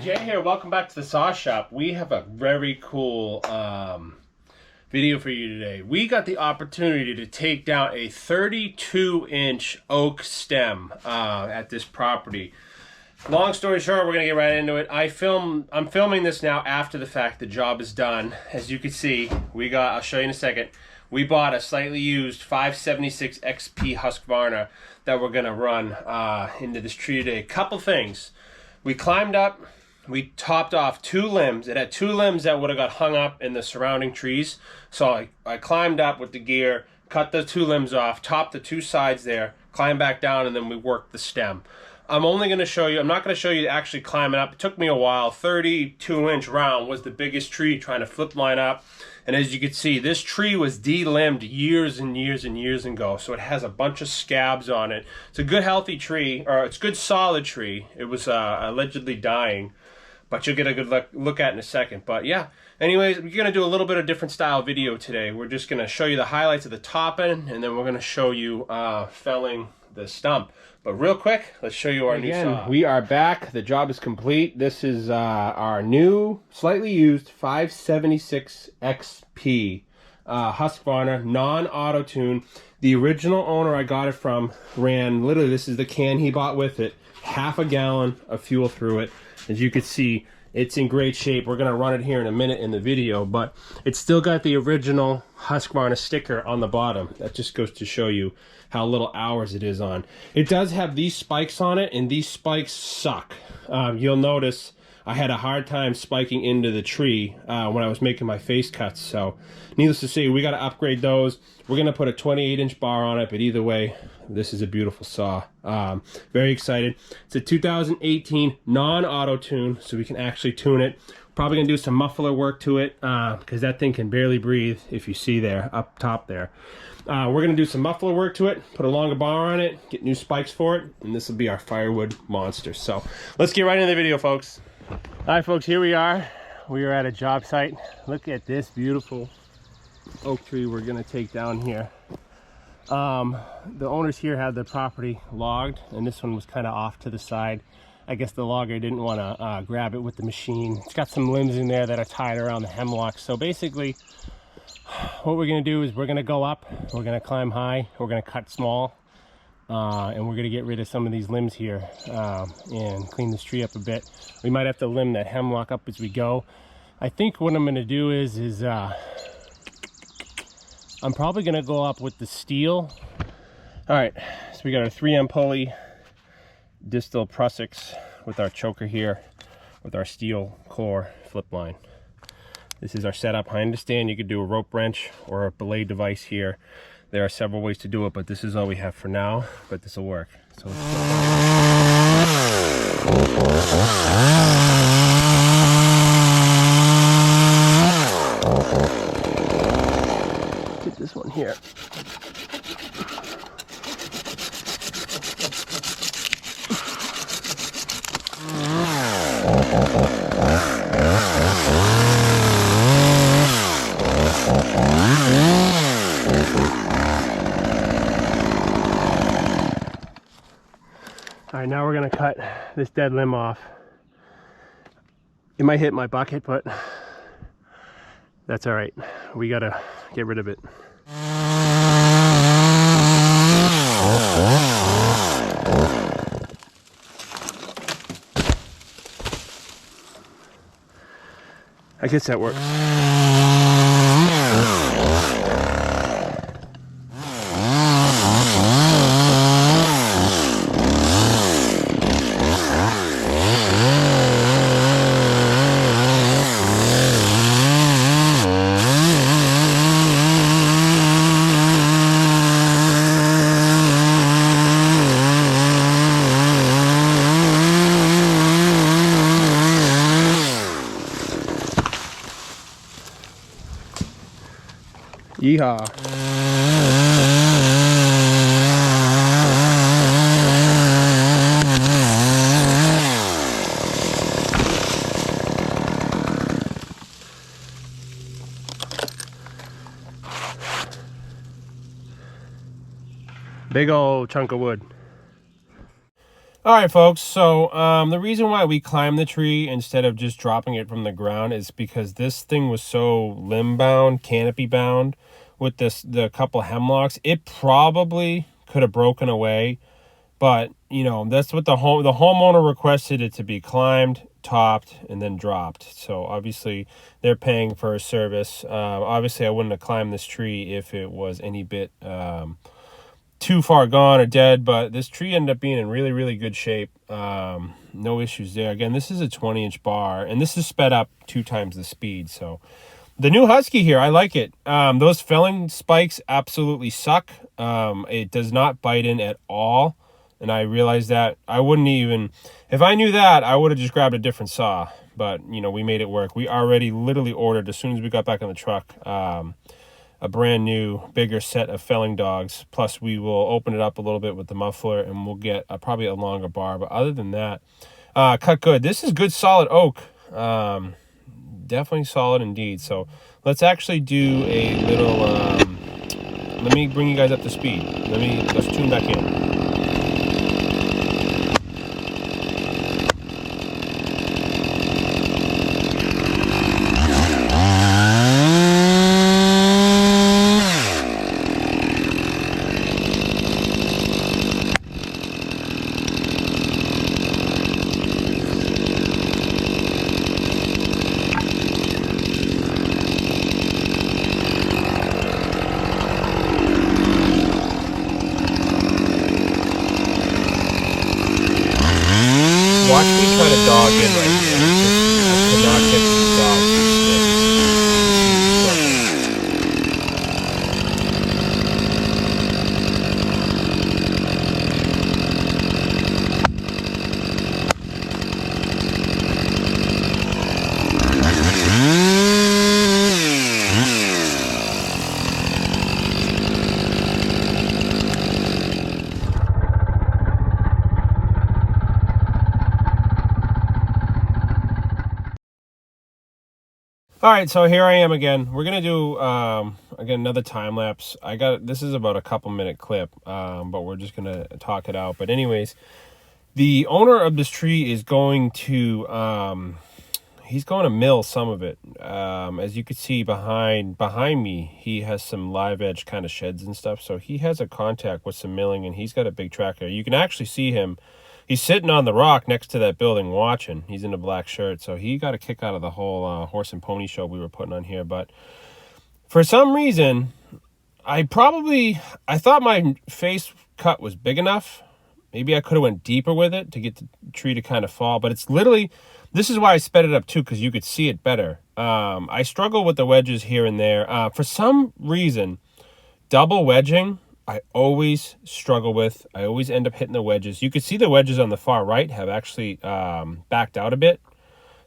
Jay here. Welcome back to the Saw Shop. We have a very cool video for you today. We got the opportunity to take down a 32-inch oak stem at this property. Long story short, we're gonna get right into it. I'm filming this now after the fact. The job is done. As you can see, I'll show you in a second. We bought a slightly used 576 XP Husqvarna that we're gonna run into this tree today. Couple things. We climbed up, we topped off 2 limbs. It had 2 limbs that would have got hung up in the surrounding trees. So I climbed up with the gear, cut the 2 limbs off, topped the 2 sides there, climbed back down, and then we worked the stem. I'm not going to show you actually climbing up. It took me a while. 32-inch round was the biggest tree, trying to flip line up. And as you can see, this tree was de-limbed years and years and years ago. So it has a bunch of scabs on it. It's a good healthy tree, or it's a good solid tree. It was allegedly dying, but you'll get a good look at it in a second. But yeah, anyways, we're going to do a little bit of different style video today. We're just going to show you the highlights of the top end, and then we're going to show you felling the stump. But real quick, let's show you our new saw. We are back. The job is complete. This is our new, slightly used 576 XP Husqvarna non-auto tune. The original owner I got it from ran, literally this is the can he bought with it, half a gallon of fuel through it. As you can see, it's in great shape. We're going to run it here in a minute in the video, but it's still got the original Husqvarna sticker on the bottom. That just goes to show you how little hours it is on. It does have these spikes on it, and these spikes suck. You'll notice I had a hard time spiking into the tree when I was making my face cuts. So needless to say, we got to upgrade those. We're going to put a 28-inch bar on it, but either way, this is a beautiful saw. Very excited. It's a 2018 non-auto tune, so we can actually tune it. Probably going to do some muffler work to it because that thing can barely breathe, if you see there, up top there. We're going to do some muffler work to it, put a longer bar on it, get new spikes for it, and this will be our firewood monster. So let's get right into the video, folks. All right, folks, here we are. We are at a job site. Look at this beautiful oak tree we're going to take down here. The owners here had the property logged, and this one was kind of off to the side. I guess the logger didn't want to grab it with the machine. It's got some limbs in there that are tied around the hemlock. So basically, what we're going to do is we're going to go up, we're going to climb high, we're going to cut small, and we're going to get rid of some of these limbs here and clean this tree up a bit. We might have to limb that hemlock up as we go. I think what I'm going to do is I'm probably going to go up with the steel. All right, so we got our 3M pulley, distal prussics with our choker here, with our steel core flip line. This is our setup. I understand you could do a rope wrench or a belay device here. There are several ways to do it, but this is all we have for now, but this will work. So let's get this one here. All right, now we're gonna cut this dead limb off. It might hit my bucket, but that's all right. We gotta get rid of it. I guess that works. Yeehaw. Big old chunk of wood. All right, folks. So the reason why we climbed the tree instead of just dropping it from the ground is because this thing was so limb bound, canopy bound with the couple hemlocks. It probably could have broken away, but you know that's what the homeowner requested it to be climbed, topped, and then dropped. So obviously they're paying for a service. Obviously, I wouldn't have climbed this tree if it was any bit too far gone or dead, but this tree ended up being in really, really good shape. No issues there. Again, this is a 20-inch bar, and this is sped up 2 times the speed. So the new Husky here, I like it. Those felling spikes absolutely suck. It does not bite in at all, and I realized that. I wouldn't even, if I knew that, I would have just grabbed a different saw. But, you know, we made it work. We already literally ordered, as soon as we got back on the truck, a brand new bigger set of felling dogs. Plus we will open it up a little bit with the muffler and we'll get probably a longer bar. But other than that, cut good. This is good solid oak. Definitely solid indeed. So let's actually do a little, let me bring you guys up to speed. Let's tune back in. Watch me try to dog in right here. I could not get these dogs to stick. All right, so here I am again. We're gonna do again another time lapse. This is about a couple minute clip, but we're just gonna talk it out. But anyways, the owner of this tree is going to he's going to mill some of it. As you can see behind me, he has some live edge kind of sheds and stuff. So he has a contact with some milling, and he's got a big tractor. You can actually see him. He's sitting on the rock next to that building watching. He's in a black shirt, so he got a kick out of the whole horse and pony show we were putting on here. But for some reason, I thought my face cut was big enough. Maybe I could have went deeper with it to get the tree to kind of fall. But it's literally, this is why I sped it up too, because you could see it better. I struggle with the wedges here and there. For some reason, double wedging, I always struggle with. I always end up hitting the wedges. You can see the wedges on the far right have actually backed out a bit.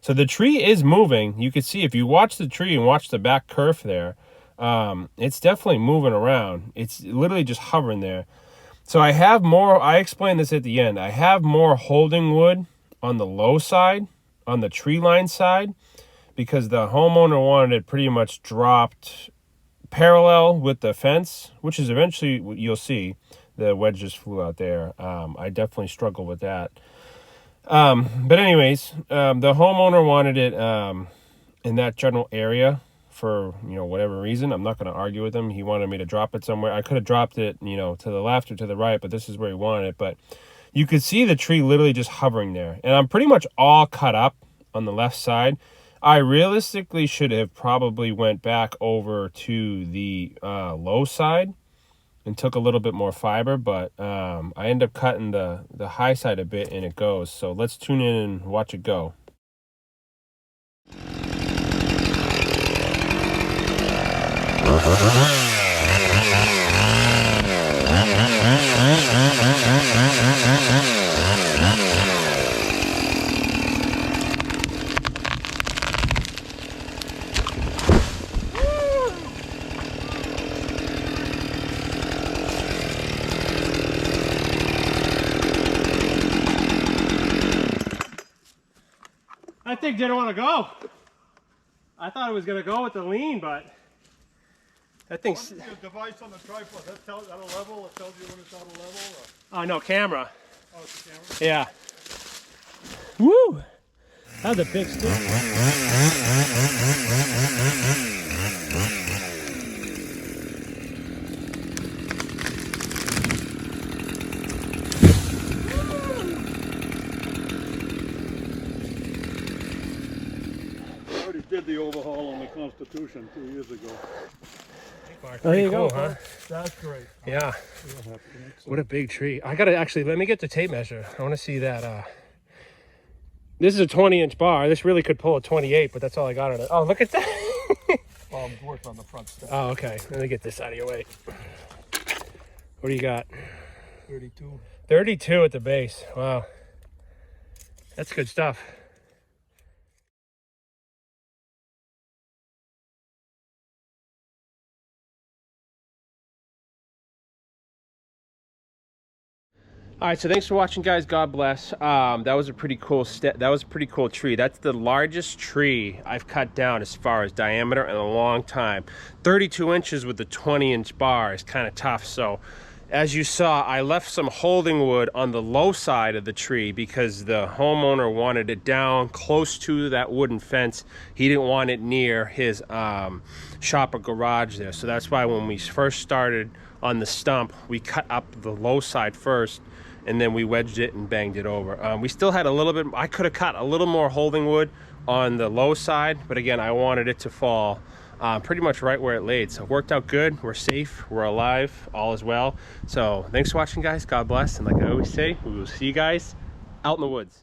So the tree is moving. You can see if you watch the tree and watch the back curve there, it's definitely moving around. It's literally just hovering there. So I have more, I explained this at the end, I have more holding wood on the low side, on the tree line side, because the homeowner wanted it pretty much dropped parallel with the fence, which is eventually, you'll see, the wedge just flew out there. I definitely struggle with that. But anyways, the homeowner wanted it in that general area for, you know, whatever reason. I'm not going to argue with him. He wanted me to drop it somewhere. I could have dropped it, you know, to the left or to the right, but this is where he wanted it. But you could see the tree literally just hovering there. And I'm pretty much all cut up on the left side. I realistically should have probably went back over to the low side and took a little bit more fiber, but I end up cutting the high side a bit and it goes. So let's tune in and watch it go. That thing didn't want to go. I thought it was going to go with the lean, but that thing's... What's the device on the tripod? That tells at a level? It tells you when it's out of level? Or? Oh, no, camera. Oh, it's the camera? Yeah. Woo! That's a big stick. I already did the overhaul on the Constitution 2 years ago. There you go, huh? That's great. Yeah. What a big tree. I gotta actually, let me get the tape measure. I wanna see that. This is a 20-inch bar. This really could pull a 28, but that's all I got on it. Oh, look at that. I'm working on the front step. Oh, okay. Let me get this out of your way. What do you got? 32. 32 at the base. Wow. That's good stuff. All right, so thanks for watching, guys. God bless. That was a pretty cool tree. That's the largest tree I've cut down as far as diameter in a long time. 32 inches with the 20-inch bar is kind of tough. So as you saw, I left some holding wood on the low side of the tree because the homeowner wanted it down close to that wooden fence. He didn't want it near his shop or garage there. So that's why when we first started on the stump, we cut up the low side first, and then we wedged it and banged it over. We still had a little bit, I could have cut a little more holding wood on the low side, but again, I wanted it to fall pretty much right where it laid. So it worked out good. We're safe, we're alive, all is well. So thanks for watching, guys. God bless, and like I always say, we will see you guys out in the woods.